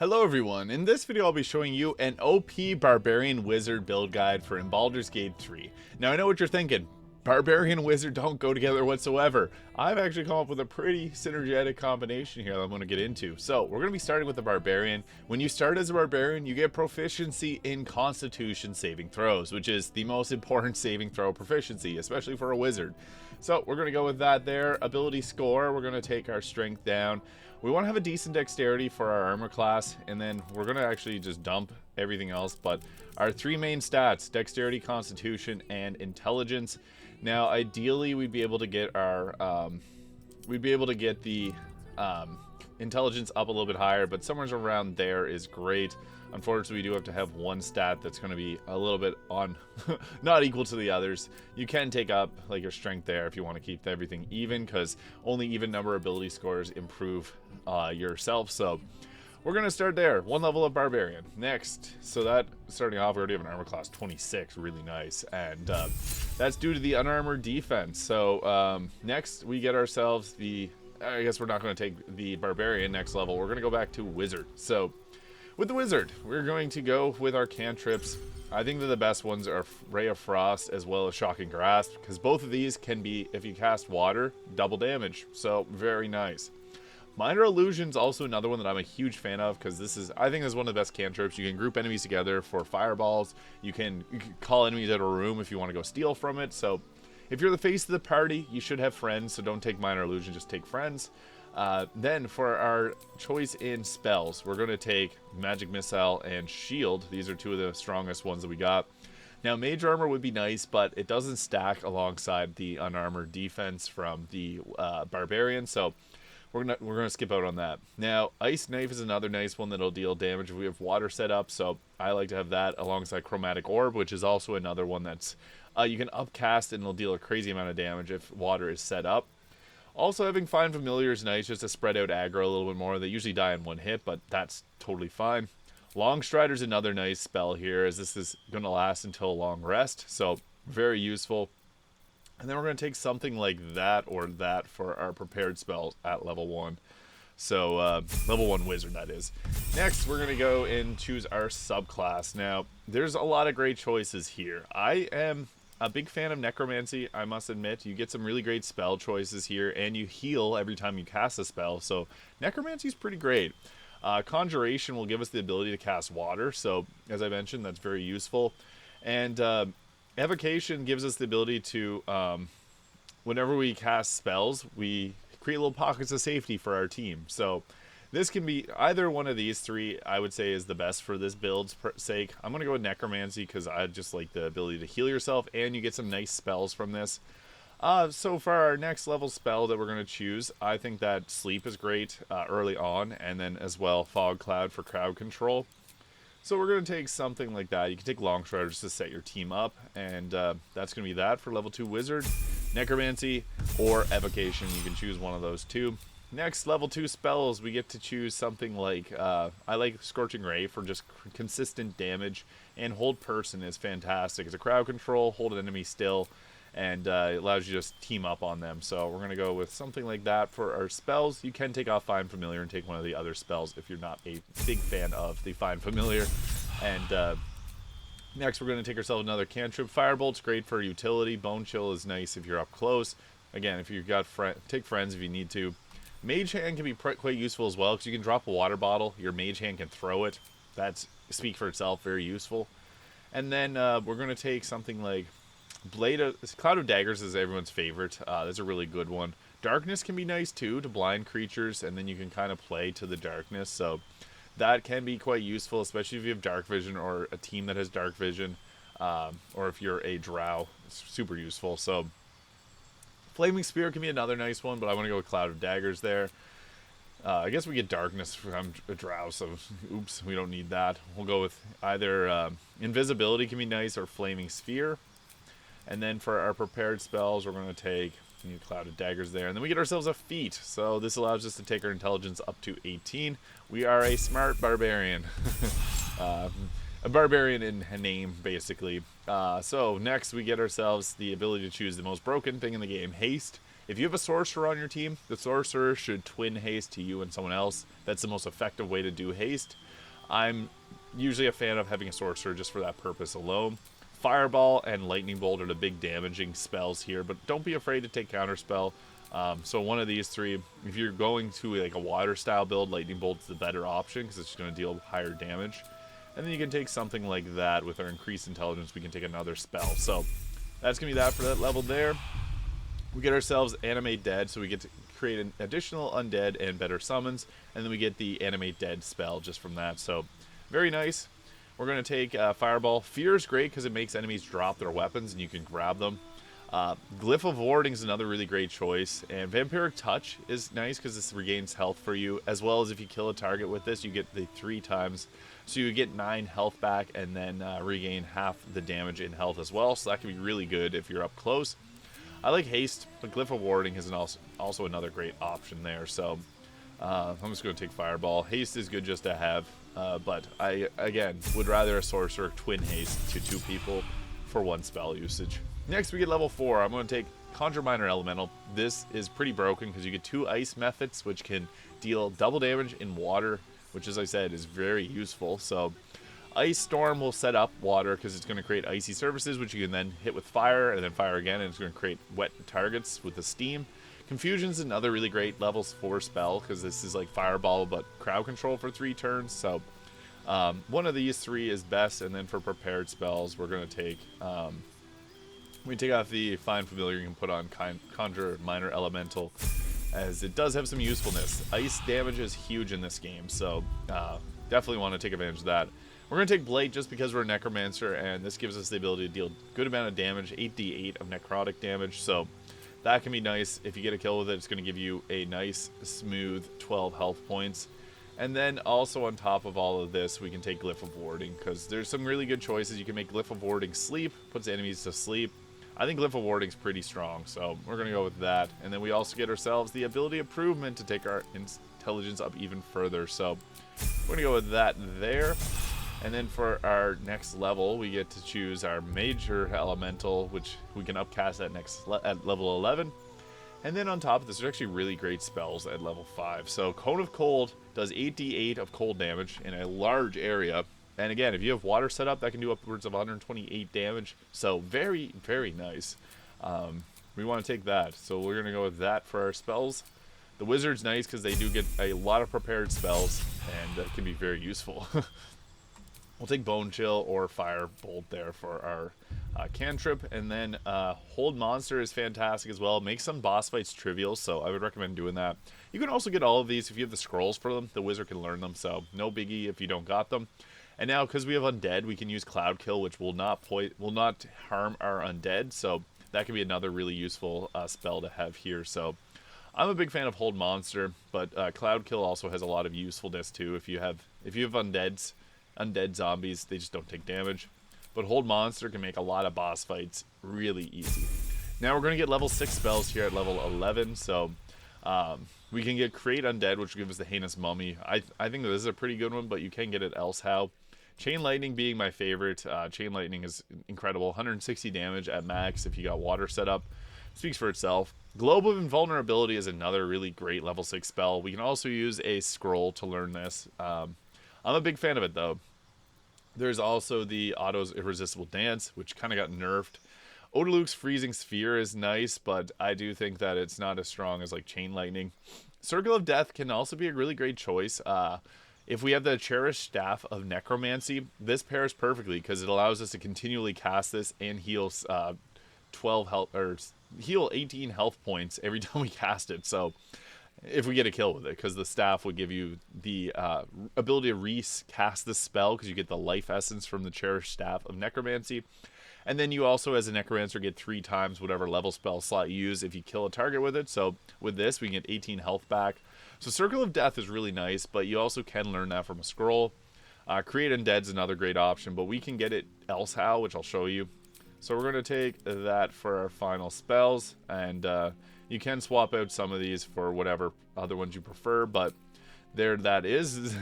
Hello everyone, in this video I'll be showing you an OP Barbarian Wizard build guide for Baldur's Gate 3. Now I know what you're thinking, Barbarian and Wizard don't go together whatsoever. I've actually come up with a pretty synergetic combination here that I'm going to get into. So we're going to be starting with the Barbarian. When you start as a Barbarian, you get proficiency in Constitution saving throws, which is the most important saving throw proficiency, especially for a Wizard. So we're going to go with that there. Ability score, we're going to take our strength down. We want to have a decent dexterity for our armor class, and then we're going to actually just dump everything else. But our three main stats, dexterity, constitution, and intelligence. Now, ideally, we'd be able to get our, the intelligence up a little bit higher, but somewhere around there is great. Unfortunately, we do have to have one stat that's going to be a little bit on, not equal to the others. You can take up like your strength there if you want to keep everything even, because only even number ability scores improve yourself. So we're going to start there. One level of Barbarian. Next, so that starting off, we already have an armor class 26, really nice. And that's due to the unarmored defense. So next, we get ourselves the, I guess we're not going to take the Barbarian next level. We're going to go back to Wizard. So with the Wizard, we're going to go with our cantrips. I think that the best ones are Ray of Frost as well as Shocking Grasp, because both of these can be, if you cast water, double damage. So very nice. Minor Illusion's also another one that I'm a huge fan of, because I think this is one of the best cantrips. You can group enemies together for fireballs. You can call enemies out of a room if you want to go steal from it. So if you're the face of the party, you should have friends, so don't take Minor Illusion, just take friends. Then for our choice in spells, we're going to take Magic Missile and Shield. These are two of the strongest ones that we got. Now, Mage Armor would be nice, but it doesn't stack alongside the unarmored defense from the Barbarian, so we're gonna skip out on that. Now, Ice Knife is another nice one that'll deal damage if we have water set up, so I like to have that alongside Chromatic Orb, which is also another one that's you can upcast and it'll deal a crazy amount of damage if water is set up. Also, having Find Familiar is nice just to spread out aggro a little bit more. They usually die in one hit, but that's totally fine. Long Strider's another nice spell here, as this is going to last until a long rest, so very useful. And then we're going to take something like that or that for our prepared spells at level 1. So, level 1 Wizard, that is. Next, we're going to go and choose our subclass. Now, there's a lot of great choices here. I am a big fan of Necromancy, I must admit. You get some really great spell choices here, and you heal every time you cast a spell, so Necromancy is pretty great. Conjuration will give us the ability to cast water, so as I mentioned, that's very useful. And Evocation gives us the ability to, whenever we cast spells, we create little pockets of safety for our team. So this can be either one of these three, I would say, is the best for this build's sake. I'm going to go with Necromancy because I just like the ability to heal yourself, and you get some nice spells from this. So for our next level spell that we're going to choose, I think that Sleep is great early on, and then as well Fog Cloud for crowd control. So we're going to take something like that. You can take Long Strider just to set your team up, and that's going to be that for level 2 Wizard. Necromancy or Evocation, you can choose one of those two. Next, level 2 spells, we get to choose something like, I like Scorching Ray for just consistent damage, and Hold Person is fantastic. It's a crowd control, hold an enemy still, and it allows you to just team up on them. So we're going to go with something like that for our spells. You can take off Find Familiar and take one of the other spells if you're not a big fan of the Find Familiar. And next, we're going to take ourselves another cantrip. Firebolt's great for utility. Bone Chill is nice if you're up close. Again, if you've got take friends if you need to. Mage Hand can be quite useful as well, because you can drop a water bottle. Your Mage Hand can throw it. That's speak for itself, very useful. And then we're going to take something like Cloud of Daggers is everyone's favorite. That's a really good one. Darkness can be nice too to blind creatures, and then you can kind of play to the darkness. So that can be quite useful, especially if you have dark vision or a team that has dark vision, or if you're a drow. It's super useful. So Flaming Spear can be another nice one, but I want to go with Cloud of Daggers there. I guess we get Darkness from a drow, so oops, we don't need that. We'll go with either Invisibility can be nice, or Flaming Sphere. And then for our prepared spells, we're going to take Cloud of Daggers there. And then we get ourselves a feat. So this allows us to take our intelligence up to 18. We are a smart barbarian. A barbarian in name, basically. So next we get ourselves the ability to choose the most broken thing in the game, Haste. If you have a sorcerer on your team, the sorcerer should twin haste to you and someone else. That's the most effective way to do haste. I'm usually a fan of having a sorcerer just for that purpose alone. Fireball and lightning bolt are the big damaging spells here, but don't be afraid to take counterspell. So one of these three, if you're going to like a water style build, lightning bolt's the better option because it's just going to deal higher damage. And then you can take something like that. With our increased intelligence, we can take another spell. So that's going to be that for that level there. We get ourselves Animate Dead, so we get to create an additional undead and better summons, and then we get the Animate Dead spell just from that. So very nice. We're going to take Fireball. Fear is great because it makes enemies drop their weapons and you can grab them. Glyph of Warding is another really great choice, and Vampiric Touch is nice because this regains health for you, as well as if you kill a target with this, you get the 3 times, so you get 9 health back and then regain half the damage in health as well, so that can be really good if you're up close. I like Haste, but Glyph of Warding is also another great option there, so I'm just going to take Fireball. Haste is good just to have, but I, again, would rather a Sorcerer twin Haste to 2 people for 1 spell usage. Next, we get level 4. I'm going to take Conjure Minor Elemental. This is pretty broken because you get 2 ice methods, which can deal double damage in water, which, as I said, is very useful. So, Ice Storm will set up water because it's going to create icy surfaces, which you can then hit with fire, and then fire again, and it's going to create wet targets with the steam. Confusion is another really great level 4 spell because this is like Fireball, but crowd control for 3 turns. So, one of these 3 is best, and then for prepared spells, we're going to take... we take off the Find Familiar, you can put on Conjure Minor Elemental, as it does have some usefulness. Ice damage is huge in this game, so definitely want to take advantage of that. We're going to take Blight just because we're a Necromancer, and this gives us the ability to deal a good amount of damage, 8d8 of necrotic damage, so that can be nice. If you get a kill with it, it's going to give you a nice, smooth 12 health points. And then also on top of all of this, we can take Glyph of Warding, because there's some really good choices. You can make Glyph of Warding sleep, puts enemies to sleep. I think Glyph of Warding is pretty strong, so we're going to go with that. And then we also get ourselves the ability improvement to take our intelligence up even further. So we're going to go with that there. And then for our next level, we get to choose our Major Elemental, which we can upcast at level 11. And then on top of this, there's actually really great spells at level 5. So Cone of Cold does 8d8 of cold damage in a large area. And again, if you have water set up, that can do upwards of 128 damage. So very, very nice. We want to take that. So we're going to go with that for our spells. The Wizard's nice because they do get a lot of prepared spells, and that can be very useful. We'll take Bone Chill or Fire Bolt there for our cantrip. And then Hold Monster is fantastic as well. Makes some boss fights trivial, so I would recommend doing that. You can also get all of these if you have the scrolls for them. The Wizard can learn them, so no biggie if you don't got them. And now, because we have Undead, we can use Cloud Kill, which will not harm our Undead. So that can be another really useful spell to have here. So I'm a big fan of Hold Monster, but Cloud Kill also has a lot of usefulness too. If you have undead zombies, they just don't take damage. But Hold Monster can make a lot of boss fights really easy. Now we're going to get level 6 spells here at level 11. So we can get Create Undead, which gives us the Heinous Mummy. I think this is a pretty good one, but you can get it else how. Chain Lightning being my favorite. Chain Lightning is incredible. 160 damage at max if you got water set up. Speaks for itself. Globe of Invulnerability is another really great level 6 spell. We can also use a scroll to learn this. I'm a big fan of it, though. There's also the Otto's Irresistible Dance, which kind of got nerfed. Odaluk's Freezing Sphere is nice, but I do think that it's not as strong as like Chain Lightning. Circle of Death can also be a really great choice. If we have the Cherished Staff of Necromancy, this pairs perfectly because it allows us to continually cast this and heal 12 health or heal 18 health points every time we cast it. So if we get a kill with it, because the staff would give you the ability to recast the spell because you get the life essence from the Cherished Staff of Necromancy. And then you also, as a Necromancer, get 3 times whatever level spell slot you use if you kill a target with it. So with this, we can get 18 health back. So Circle of Death is really nice, but you also can learn that from a scroll. Create Undead is another great option, but we can get it else how, which I'll show you. So we're going to take that for our final spells, and you can swap out some of these for whatever other ones you prefer, but there that is.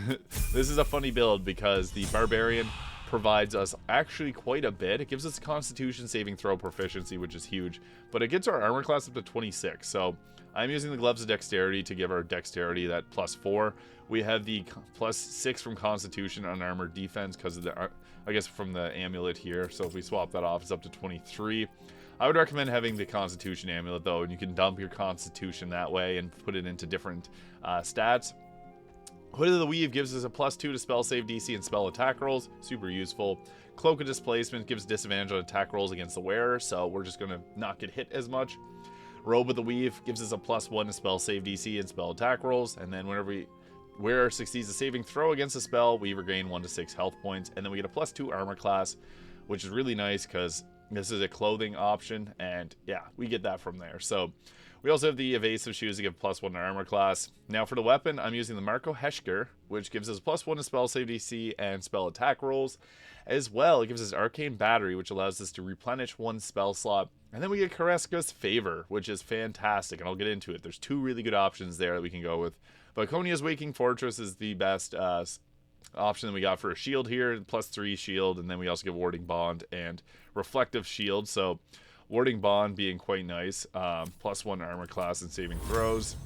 This is a funny build because the Barbarian provides us actually quite a bit. It gives us Constitution saving throw proficiency, which is huge, but it gets our armor class up to 26. So I'm using the gloves of dexterity to give our dexterity that +4. We have the +6 from Constitution unarmored defense because of the, I guess, from the amulet here. So if we swap that off, it's up to 23. I would recommend having the Constitution amulet though, and you can dump your Constitution that way and put it into different stats. Hood of the Weave gives us a +2 to spell save DC and spell attack rolls. Super useful. Cloak of Displacement gives disadvantage on attack rolls against the wearer, so we're just going to not get hit as much. Robe of the Weave gives us a +1 to spell save DC and spell attack rolls, and then whenever wearer succeeds a saving throw against a spell, we regain 1 to 6 health points, and then we get a +2 armor class, which is really nice because this is a clothing option, and yeah, we get that from there. So we also have the evasive shoes that give +1 to armor class. Now for the weapon, I'm using the Marco Heschker, which gives us +1 to spell save DC and spell attack rolls. As well, it gives us Arcane Battery, which allows us to replenish 1 spell slot. And then we get Kareska's Favor, which is fantastic, and I'll get into it. There's 2 really good options there that we can go with. But Konia's Waking Fortress is the best option that we got for a shield here, +3 shield, and then we also get Warding Bond and Reflective Shield. So Warding Bond being quite nice, +1 armor class and saving throws.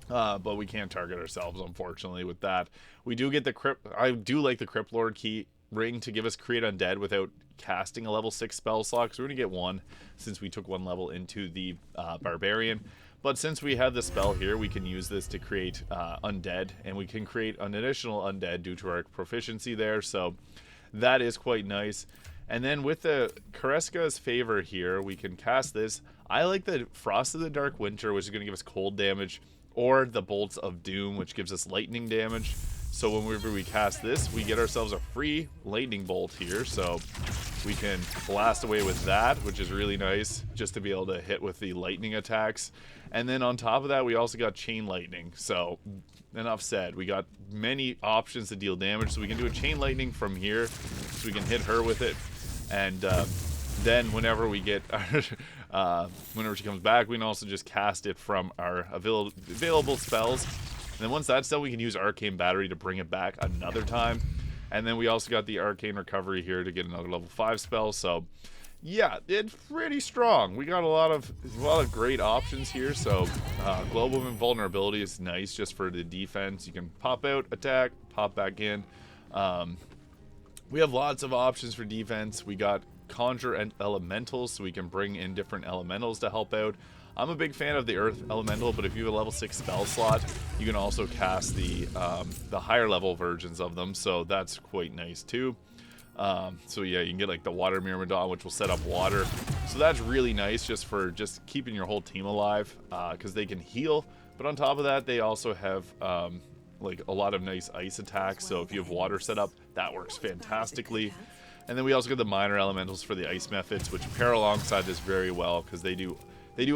But we can't target ourselves, unfortunately, with that. We do get the Crypt. I do like the Crypt Lord key ring to give us Create Undead without casting a level 6 spell slot, because we're going to get 1 since we took 1 level into the Barbarian. But since we have the spell here, we can use this to create Undead, and we can create an additional Undead due to our proficiency there, so that is quite nice. And then with the Kareska's Favor here, we can cast this. I like the Frost of the Dark Winter, which is going to give us cold damage, or the Bolts of Doom, which gives us lightning damage. So whenever we cast this, we get ourselves a free lightning bolt here, so we can blast away with that, which is really nice, just to be able to hit with the lightning attacks. And then on top of that, we also got Chain Lightning. So enough said, we got many options to deal damage, so we can do a Chain Lightning from here, so we can hit her with it. And then whenever we get whenever she comes back, we can also just cast it from our available spells. And then once that's done, we can use Arcane Battery to bring it back another time. And then we also got the Arcane Recovery here to get another level 5 spell. So yeah, it's pretty strong. We got a lot of great options here. So Global Invulnerability is nice just for the defense. You can pop out, attack, pop back in. We have lots of options for defense. We got Conjure and Elementals, so we can bring in different elementals to help out. I'm a big fan of the Earth Elemental, but if you have a level 6 spell slot, you can also cast the higher level versions of them, so that's quite nice too. So yeah, you can get like the Water Myrmidon, which will set up water. So that's really nice just for keeping your whole team alive, because they can heal. But on top of that, they also have like a lot of nice ice attacks, so if you have water set up, that works fantastically. And then we also get the minor elementals for the ice methods, which pair alongside this very well, because they do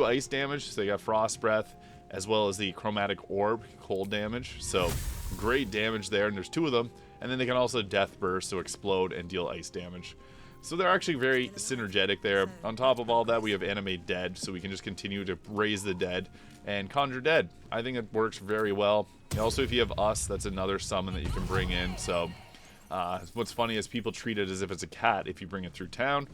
ice damage, so they got Frost Breath, as well as the Chromatic Orb, cold damage. So great damage there, and there's 2 of them. And then they can also Death Burst, so explode and deal ice damage. So they're actually very synergetic there. On top of all that, we have Animate Dead, so we can just continue to raise the dead and Conjure Dead. I think it works very well. And also, if you have Us, that's another summon that you can bring in. So what's funny is people treat it as if it's a cat if you bring it through town.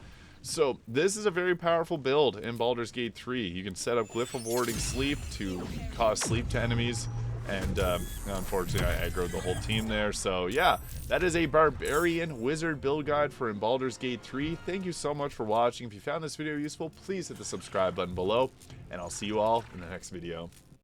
So this is a very powerful build in Baldur's Gate 3. You can set up Glyph of Warding Sleep to cause sleep to enemies. And unfortunately, I aggroed the whole team there. So yeah, that is a Barbarian Wizard build guide for in Baldur's Gate 3. Thank you so much for watching. If you found this video useful, please hit the subscribe button below. And I'll see you all in the next video.